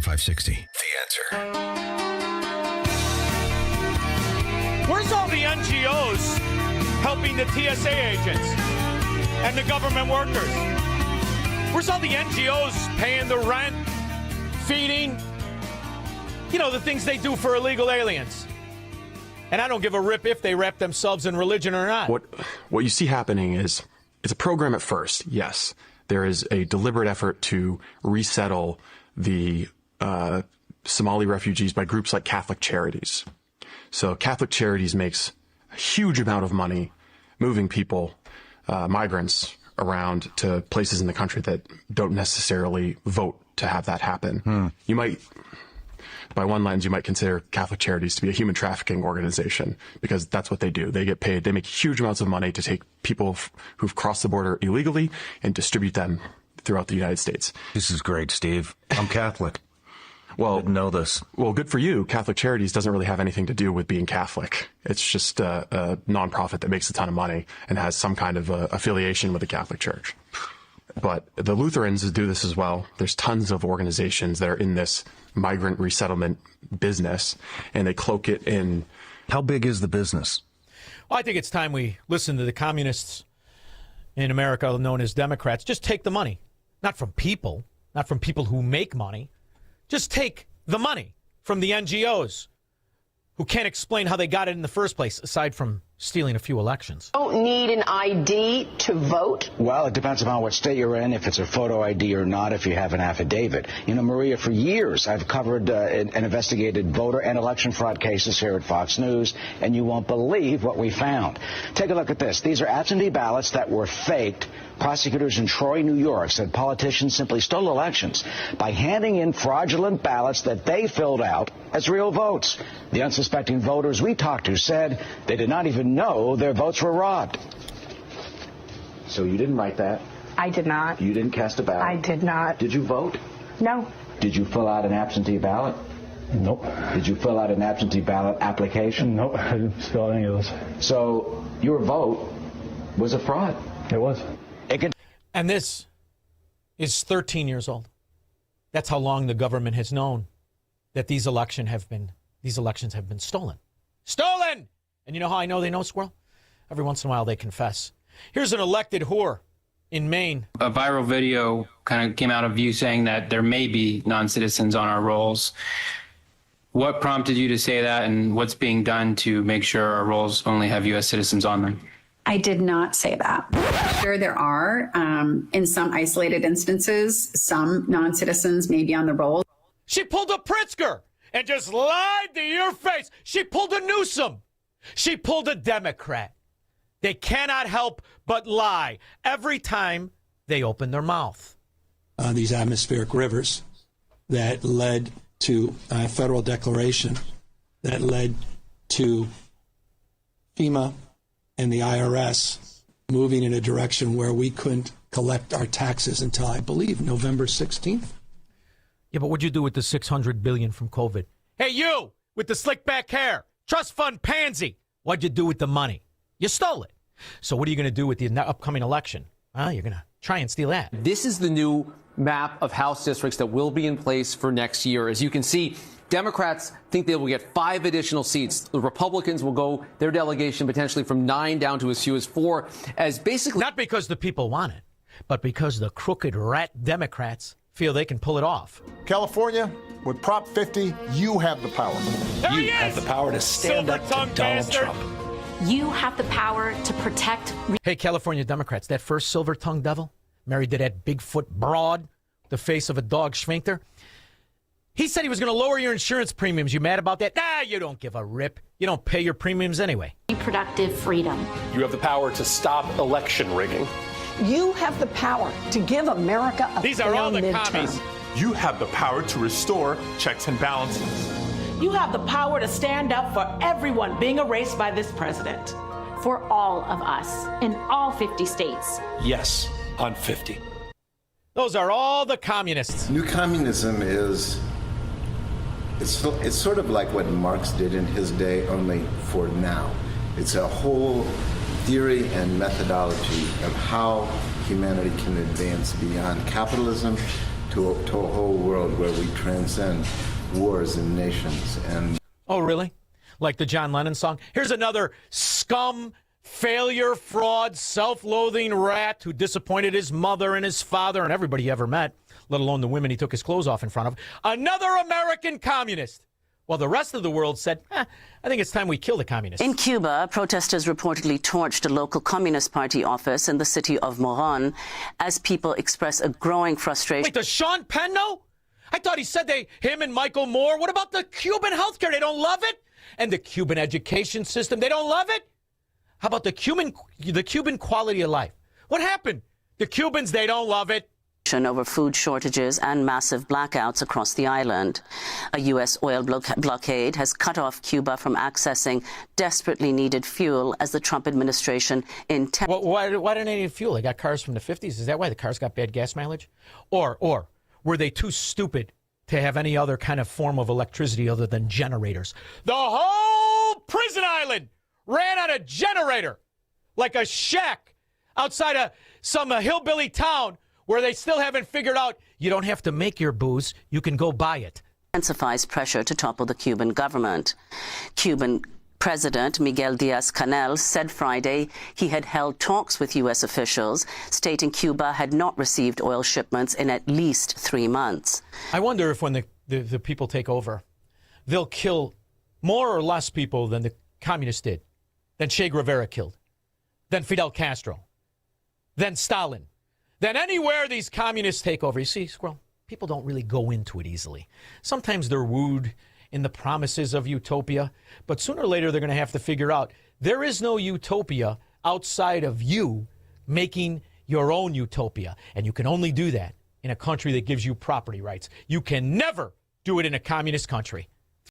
AM 560. The Answer. Where's all the NGOs helping the TSA agents and the government workers? Where's all the NGOs paying the rent, feeding, the things they do for illegal aliens? And I don't give a rip if they wrap themselves in religion or not. What you see happening is it's a program at first, yes. There is a deliberate effort to resettle the Somali refugees by groups like Catholic Charities. So Catholic Charities makes a huge amount of money moving people, migrants, around to places in the country that don't necessarily vote to have that happen. You might, by one lens, you might consider Catholic Charities to be a human trafficking organization because that's what they do. They get paid. They make huge amounts of money to take people who've crossed the border illegally and distribute them throughout the United States. This is great, Steve. I'm Catholic. Well, didn't know this. Well, good for you. Catholic Charities doesn't really have anything to do with being Catholic. It's just a nonprofit that makes a ton of money and has some kind of affiliation with the Catholic Church. But the Lutherans do this as well. There's tons of organizations that are in this migrant resettlement business, and they cloak it in. How big is the business? Well, I think it's time we listen to the communists in America known as Democrats. Just take the money. Not from people who make money. Just take the money from the NGOs who can't explain how they got it in the first place, aside from stealing a few elections. Don't need an ID to vote? Well, it depends upon what state you're in, if it's a photo ID or not, if you have an affidavit. Maria, for years I've covered and investigated voter and election fraud cases here at Fox News, and you won't believe what we found. Take a look at this. These are absentee ballots that were faked. Prosecutors in Troy, New York said politicians simply stole elections by handing in fraudulent ballots that they filled out as real votes. The unsuspecting voters we talked to said they did not even know their votes were robbed. So you didn't write that? I did not. You didn't cast a ballot? I did not. Did you vote? No. Did you fill out an absentee ballot? Nope. Did you fill out an absentee ballot application? Nope, I didn't fill out any of those. So your vote was a fraud? It was. And this is 13 years old. That's how long the government has known that these elections have been stolen. Stolen! And you know how I know they know, Squirrel? Every once in a while they confess. Here's an elected whore in Maine. A viral video kind of came out of you saying that there may be non-citizens on our rolls. What prompted you to say that, and what's being done to make sure our rolls only have U.S. citizens on them? I did not say that. Sure, there are, in some isolated instances, some non-citizens may be on the roll. She pulled a Pritzker and just lied to your face. She pulled a Newsom. She pulled a Democrat. They cannot help but lie every time they open their mouth. These atmospheric rivers that led to a federal declaration that led to FEMA and the IRS moving in a direction where we couldn't collect our taxes until, I believe, November 16th. Yeah, but what'd you do with the $600 billion from COVID? Hey, you with the slick back hair, trust fund pansy. What'd you do with the money? You stole it. So what are you going to do with the upcoming election? You're going to try and steal that. This is the new map of House districts that will be in place for next year. As you can see, Democrats think they will get 5 additional seats. The Republicans will go their delegation potentially from 9 down to as few as 4, as basically... Not because the people want it, but because the crooked rat Democrats feel they can pull it off. California, with Prop 50, you have the power. You have the power to stand up to Donald Trump. You have the power to protect... Hey, California Democrats, that first silver-tongued devil married to that Bigfoot broad, the face of a dog schwinkter, he said he was going to lower your insurance premiums. You mad about that? You don't give a rip. You don't pay your premiums anyway. Reproductive freedom. You have the power to stop election rigging. You have the power to give America a These are all the commies. You have the power to restore checks and balances. You have the power to stand up for everyone being erased by this president. For all of us in all 50 states. Yes, on 50. Those are all the communists. New communism is... It's sort of like what Marx did in his day, only for now. It's a whole theory and methodology of how humanity can advance beyond capitalism to a whole world where we transcend wars and nations. And oh, really? Like the John Lennon song? Here's another scum, failure, fraud, self-loathing rat who disappointed his mother and his father and everybody he ever met, let alone the women he took his clothes off in front of. Another American communist. While the rest of the world said, I think it's time we kill the communists. In Cuba, protesters reportedly torched a local Communist Party office in the city of Moron as people express a growing frustration. Wait, does Sean Penn know? I thought he said him and Michael Moore. What about the Cuban healthcare? They don't love it? And the Cuban education system, they don't love it? How about the Cuban quality of life? What happened? The Cubans, they don't love it. Over food shortages and massive blackouts across the island. A U.S. oil blockade has cut off Cuba from accessing desperately needed fuel as the Trump administration why didn't they need fuel? They got cars from the 50s. Is that why the cars got bad gas mileage? Or were they too stupid to have any other kind of form of electricity other than generators? The whole prison island ran on a generator, like a shack outside of some hillbilly town where they still haven't figured out you don't have to make your booze, you can go buy it. Intensifies pressure to topple the Cuban government. Cuban President Miguel Diaz-Canel said Friday he had held talks with U.S. officials, stating Cuba had not received oil shipments in at least 3 months. I wonder if when the people take over, they'll kill more or less people than the communists did, than Che Guevara killed, than Fidel Castro, than Stalin. Then anywhere these communists take over, you see, Squirrel, people don't really go into it easily. Sometimes they're wooed in the promises of utopia, but sooner or later they're going to have to figure out there is no utopia outside of you making your own utopia. And you can only do that in a country that gives you property rights. You can never do it in a communist country.